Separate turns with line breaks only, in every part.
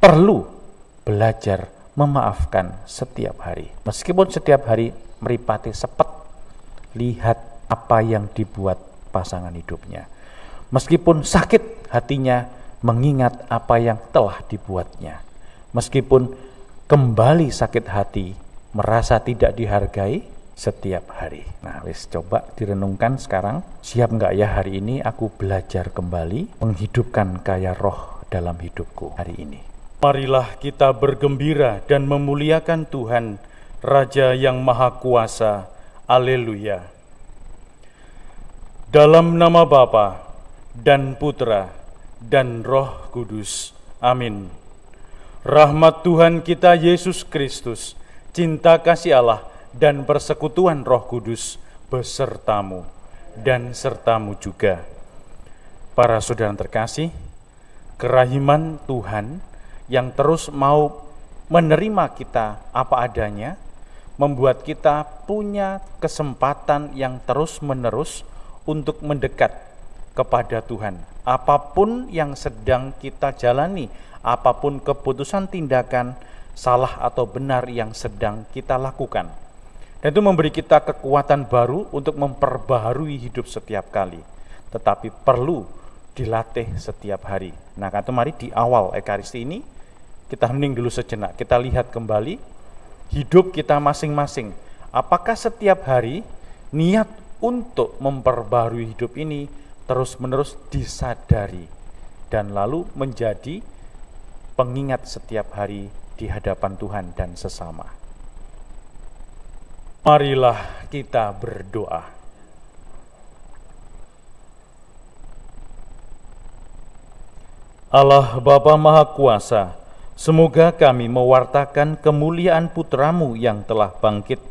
perlu belajar memaafkan setiap hari. Meskipun setiap hari meripati sepet, lihat apa yang dibuat pasangan hidupnya. Meskipun sakit hatinya, mengingat apa yang telah dibuatnya. Meskipun kembali sakit hati, merasa tidak dihargai setiap hari. Nah, coba direnungkan sekarang. Siap nggak ya hari ini aku belajar kembali menghidupkan karya roh dalam hidupku hari ini?
Marilah kita bergembira dan memuliakan Tuhan, Raja yang Maha Kuasa. Haleluya. Dalam nama Bapa dan Putra dan Roh Kudus. Amin. Rahmat Tuhan kita Yesus Kristus, cinta kasih Allah, dan persekutuan Roh Kudus besertamu dan sertamu juga. Para saudara terkasih, kerahiman Tuhan yang terus mau menerima kita apa adanya, membuat kita punya kesempatan yang terus-menerus untuk mendekat kepada Tuhan. Apapun yang sedang kita jalani, apapun keputusan tindakan salah atau benar yang sedang kita lakukan. Dan itu memberi kita kekuatan baru untuk memperbaharui hidup setiap kali. Tetapi perlu dilatih setiap hari. Nah, kata mari di awal Ekaristi ini, kita hening dulu sejenak. Kita lihat kembali hidup kita masing-masing. Apakah setiap hari niat untuk memperbaharui hidup ini terus-menerus disadari dan lalu menjadi pengingat setiap hari di hadapan Tuhan dan sesama. Marilah kita berdoa. Allah Bapa Maha Kuasa, semoga kami mewartakan kemuliaan Putra-Mu yang telah bangkit,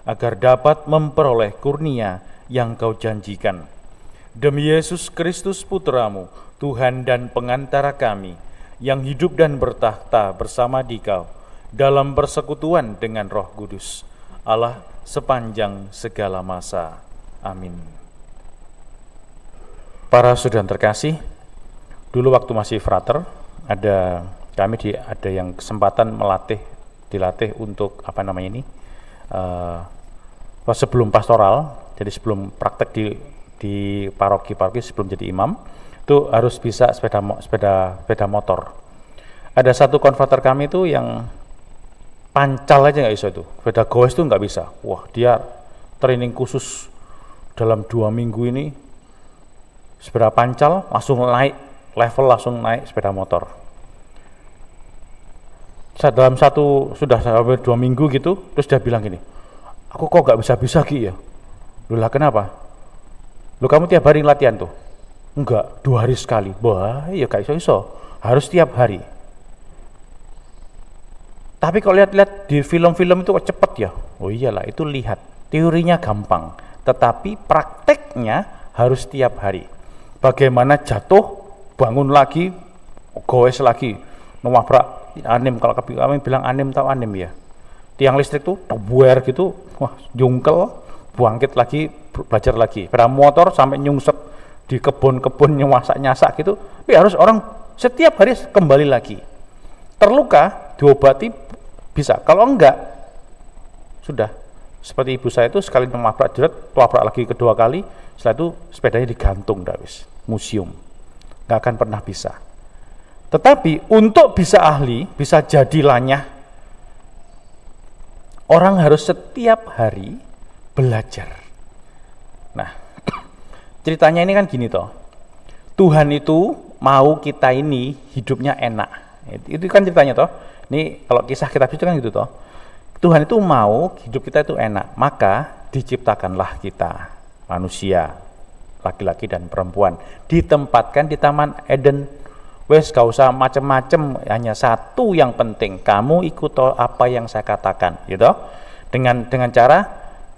agar dapat memperoleh kurnia yang Kau janjikan. Demi Yesus Kristus Putra-Mu, Tuhan dan pengantara kami, yang hidup dan bertahta bersama Dikau, dalam persekutuan dengan Roh Kudus, Allah sepanjang segala masa. Amin. Para saudara terkasih, dulu waktu masih frater, ada yang kesempatan dilatih untuk sebelum pastoral, jadi sebelum praktek di paroki sebelum jadi imam, itu harus bisa sepeda motor. Ada satu konverter kami itu yang pancal aja nggak bisa itu, sepeda goes itu nggak bisa. Wah, dia training khusus dalam 2 minggu ini, sepeda pancal langsung naik level, langsung naik sepeda motor. Sudah sampai 2 minggu gitu, terus dia bilang gini, aku kok nggak bisa Ki ya? Loh, kenapa? Loh, kamu tiap hari latihan tuh? Enggak, 2 hari sekali. Wah, ya gak iso, harus tiap hari. Tapi kalau lihat-lihat di film-film itu kok cepet ya? Oh iyalah, itu lihat. Teorinya gampang, tetapi prakteknya harus tiap hari. Bagaimana jatuh, bangun lagi, goes lagi, nabrak anim. Kalau kami bilang anim, tahu anim ya? Tiang listrik tuh buer gitu, wah jungkel, bangkit lagi, belajar lagi. Sepeda motor sampai nyungsep di kebun-kebun nyasak gitu, tapi harus orang setiap hari kembali lagi. Terluka diobati bisa, kalau enggak sudah seperti ibu saya itu sekali nabrak lagi kedua kali, setelah itu sepedanya digantung museum, nggak akan pernah bisa. Tetapi untuk bisa ahli, bisa jadi lanyah, orang harus setiap hari belajar. Nah, ceritanya ini kan gini toh, Tuhan itu mau kita ini hidupnya enak. Itu kan ceritanya toh. Ini kalau kisah kitab itu kan gitu toh. Tuhan itu mau hidup kita itu enak, maka diciptakanlah kita manusia, laki-laki dan perempuan, ditempatkan di Taman Eden. Wes gak usah macem-macem, hanya satu yang penting, kamu ikut apa yang saya katakan, gitu. Dengan cara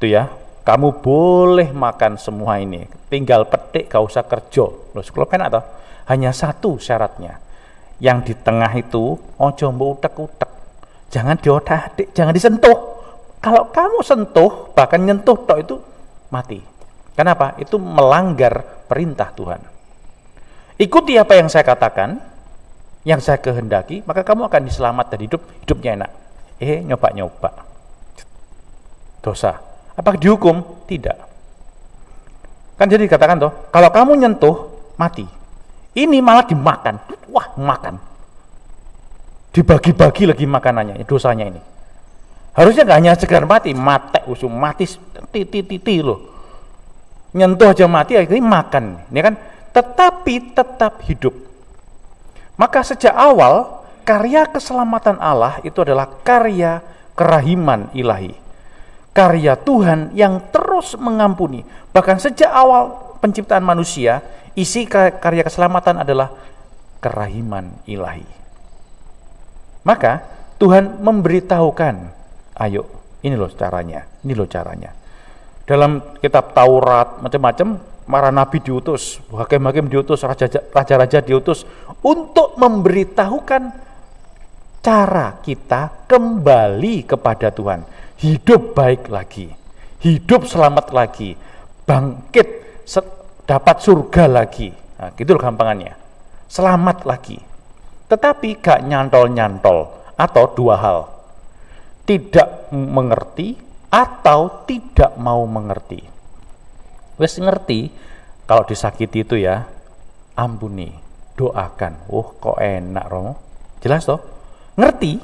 itu ya, kamu boleh makan semua ini, tinggal petik, gak usah kerja. Loh, sekolah penak toh. Hanya satu syaratnya, yang di tengah itu ojo mbok utek-utek, jangan diotak-atik, jangan disentuh. Kalau kamu sentuh, bahkan nyentuh tok, itu mati. Kenapa? Itu melanggar perintah Tuhan. Ikuti apa yang saya katakan,
yang saya kehendaki, maka kamu akan diselamat dan hidupnya enak. Nyoba-nyoba. Dosa. Apakah dihukum? Tidak. Kan jadi dikatakan toh, kalau kamu nyentuh, mati. Ini malah dimakan. Wah, makan. Dibagi-bagi lagi makanannya, dosanya ini. Harusnya nggak hanya sekedar mati, mati titi loh. Nyentuh aja mati, akhirnya makan. Ini kan, tetapi tetap hidup. Maka sejak awal, karya keselamatan Allah itu adalah karya kerahiman ilahi. Karya Tuhan yang terus mengampuni. Bahkan sejak awal penciptaan manusia, isi karya keselamatan adalah kerahiman ilahi. Maka Tuhan memberitahukan, ayo, ini loh caranya. Dalam kitab Taurat, macam-macam, para nabi diutus, hakim-hakim diutus, raja-raja diutus untuk memberitahukan cara kita kembali kepada Tuhan, hidup baik lagi, hidup selamat lagi, bangkit, dapat surga lagi. Nah, gitu loh gampangannya, selamat lagi. Tetapi gak nyantol-nyantol, atau dua hal, tidak mengerti atau tidak mau mengerti. Wes ngerti, kalau disakiti itu ya, ampuni, doakan. Kok enak Romo? Jelas toh? Ngerti,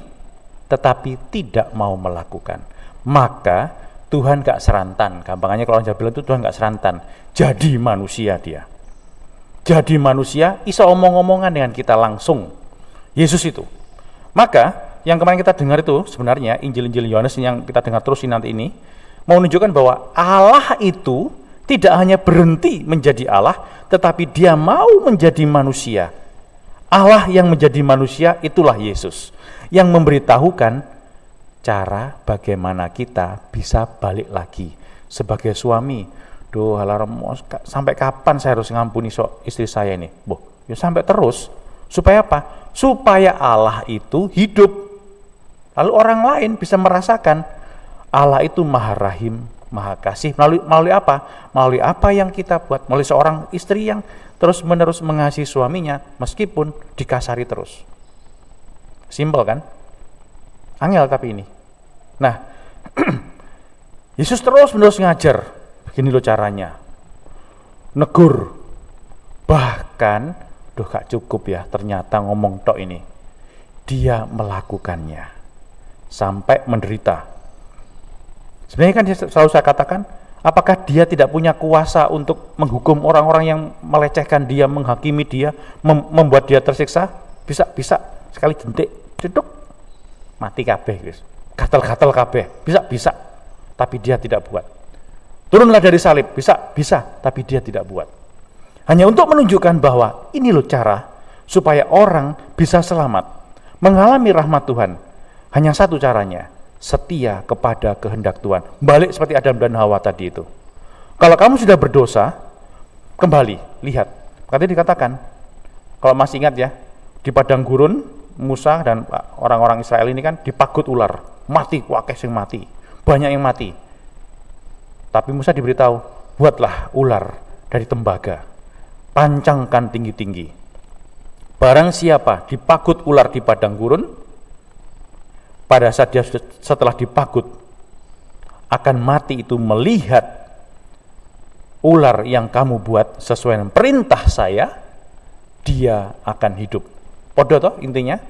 tetapi tidak mau melakukan. Maka Tuhan gak serantan. Gampangannya kalau orang Jawa bilang itu Tuhan gak serantan. Jadi manusia dia. Jadi manusia, iso omong-omongan dengan kita langsung. Yesus itu. Maka yang kemarin kita dengar itu sebenarnya Injil-Injil Yohanes yang kita dengar terus nanti ini mau menunjukkan bahwa Allah itu tidak hanya berhenti menjadi Allah, tetapi dia mau menjadi manusia. Allah yang menjadi manusia itulah Yesus, yang memberitahukan cara bagaimana kita bisa balik lagi sebagai suami. Sampai kapan saya harus ngampuni istri saya ini? Ya sampai terus. Supaya apa? Supaya Allah itu hidup. Lalu orang lain bisa merasakan Allah itu Maha Rahim, Maha Kasih. Melalui apa? Melalui apa yang kita buat. Melalui seorang istri yang terus-menerus mengasihi suaminya meskipun dikasari terus. Simpel kan? Angel tapi ini. Nah, Yesus terus-menerus ngajar. Begini loh caranya. Negur. Bahkan gak cukup ya, ternyata ngomong tok ini. Dia melakukannya sampai menderita. Sebenarnya kan selalu saya katakan, apakah dia tidak punya kuasa untuk menghukum orang-orang yang melecehkan dia, menghakimi dia, membuat dia tersiksa? Bisa. Sekali jentik, ceduk, mati kabeh, guys. Gatel-gatel kabeh, bisa. Tapi dia tidak buat. Turunlah dari salib, bisa, tapi dia tidak buat. Hanya untuk menunjukkan bahwa ini loh cara supaya orang bisa selamat, mengalami rahmat Tuhan. Hanya satu caranya, setia kepada kehendak Tuhan. Balik seperti Adam dan Hawa tadi itu. Kalau kamu sudah berdosa, kembali, lihat. Katanya dikatakan, kalau masih ingat ya, di padang gurun, Musa dan orang-orang Israel ini kan dipagut ular. Mati, wakeh sing mati. Banyak yang mati. Tapi Musa diberitahu, buatlah ular dari tembaga. Pancangkan tinggi-tinggi. Barang siapa dipagut ular di padang gurun, pada saat dia setelah dipagut akan mati itu melihat ular yang kamu buat sesuai dengan perintah saya, dia akan hidup. Podo toh intinya.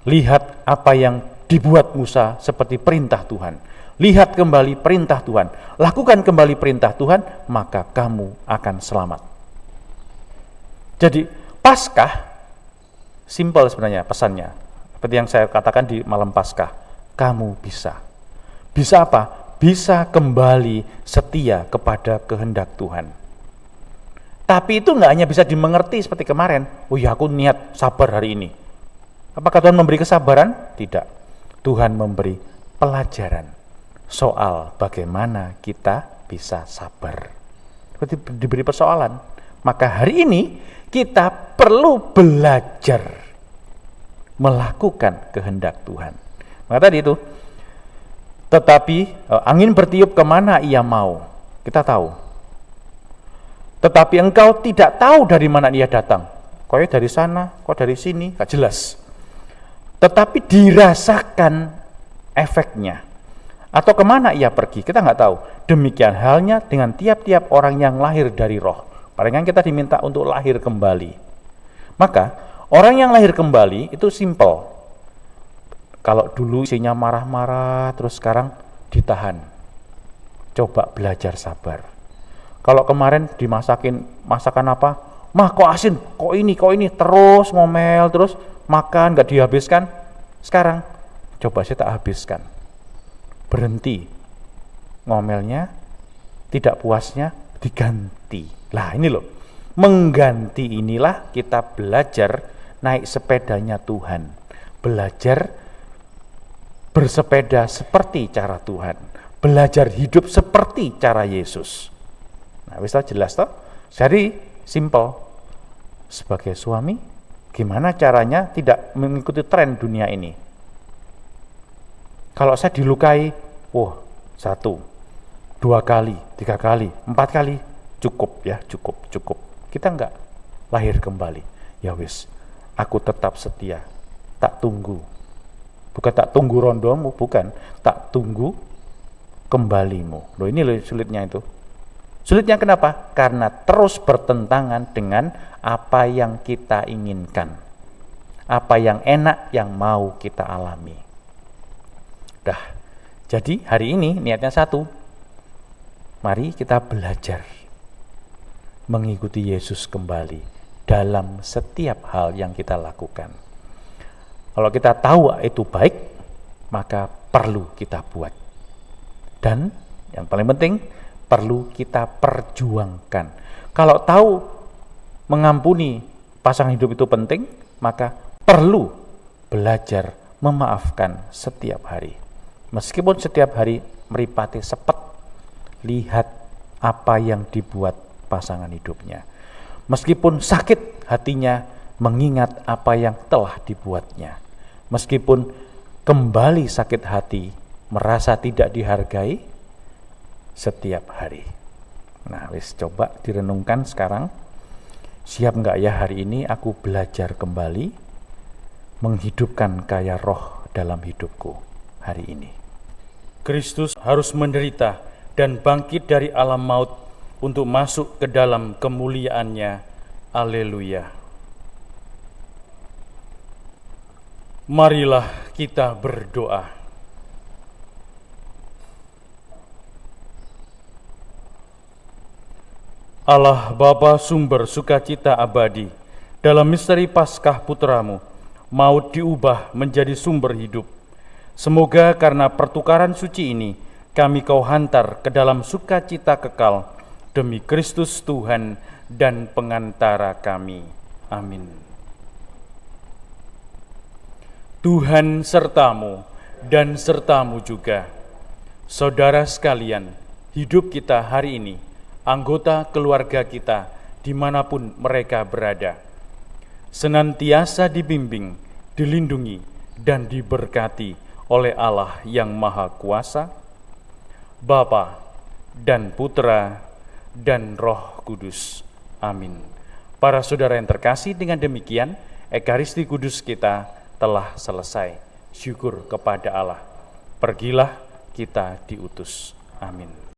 Lihat apa yang dibuat Musa seperti perintah Tuhan. Lihat kembali perintah Tuhan. Lakukan kembali perintah Tuhan, maka kamu akan selamat. Jadi Paskah simpel sebenarnya pesannya. Seperti yang saya katakan di malam Paskah, kamu bisa. Bisa apa? Bisa kembali setia kepada kehendak Tuhan. Tapi itu nggak hanya bisa dimengerti seperti kemarin. Oh ya, aku niat sabar hari ini. Apakah Tuhan memberi kesabaran? Tidak. Tuhan memberi pelajaran soal bagaimana kita bisa sabar. Seperti diberi persoalan. Maka hari ini kita perlu belajar melakukan kehendak Tuhan. Maka tadi itu, tetapi angin bertiup kemana ia mau, kita tahu. Tetapi engkau tidak tahu dari mana ia datang. Kok dari sana, kok dari sini, gak jelas. Tetapi dirasakan efeknya. Atau kemana ia pergi, kita nggak tahu. Demikian halnya dengan tiap-tiap orang yang lahir dari roh. Palingan kita diminta untuk lahir kembali. Maka, orang yang lahir kembali itu simple. Kalau dulu isinya marah-marah, terus sekarang ditahan. Coba belajar sabar. Kalau kemarin dimasakin masakan apa? Mah kok asin, kok ini, terus ngomel, terus makan, gak dihabiskan. Sekarang, coba saya tak habiskan. Berhenti ngomelnya, tidak puasnya, diganti. Lah ini loh, mengganti inilah kita belajar naik sepedanya Tuhan. Belajar bersepeda seperti cara Tuhan. Belajar hidup seperti cara Yesus. Nah, wis jelas toh? Jadi simple. Sebagai suami, gimana caranya tidak mengikuti tren dunia ini? Kalau saya dilukai, 1, 2 kali, 3 kali, 4 kali, cukup ya, cukup. Kita enggak lahir kembali. Ya wis, aku tetap setia, tak tunggu. Bukan tak tunggu rondomu, bukan, tak tunggu kembalimu. Loh ini loh sulitnya itu. Sulitnya kenapa? Karena terus bertentangan dengan apa yang kita inginkan. Apa yang enak yang mau kita alami. Jadi hari ini niatnya satu. Mari kita belajar mengikuti Yesus kembali dalam setiap hal yang kita lakukan. Kalau kita tahu itu baik, maka perlu kita buat. Dan yang paling penting, perlu kita perjuangkan. Kalau tahu mengampuni pasangan hidup itu penting, maka perlu belajar memaafkan setiap hari. Meskipun setiap hari meripati sepet, lihat apa yang dibuat pasangan hidupnya. Meskipun sakit hatinya, mengingat apa yang telah dibuatnya. Meskipun kembali sakit hati, merasa tidak dihargai setiap hari. Nah, wis coba direnungkan sekarang. Siap nggak ya hari ini aku belajar kembali menghidupkan kaya roh dalam hidupku hari ini.
Kristus harus menderita dan bangkit dari alam maut untuk masuk ke dalam kemuliaannya. Haleluya. Marilah kita berdoa. Allah Bapa sumber sukacita abadi, dalam misteri Paskah Putramu, maut diubah menjadi sumber hidup. Semoga karena pertukaran suci ini, kami Kau hantar ke dalam sukacita kekal, demi Kristus Tuhan dan pengantara kami. Amin. Tuhan sertamu dan sertamu juga. Saudara sekalian, hidup kita hari ini, anggota keluarga kita, dimanapun mereka berada, senantiasa dibimbing, dilindungi, dan diberkati oleh Allah yang Maha Kuasa, Bapa dan Putra dan Roh Kudus. Amin. Para saudara yang terkasih, dengan demikian Ekaristi Kudus kita telah selesai. Syukur kepada Allah. Pergilah, kita diutus. Amin.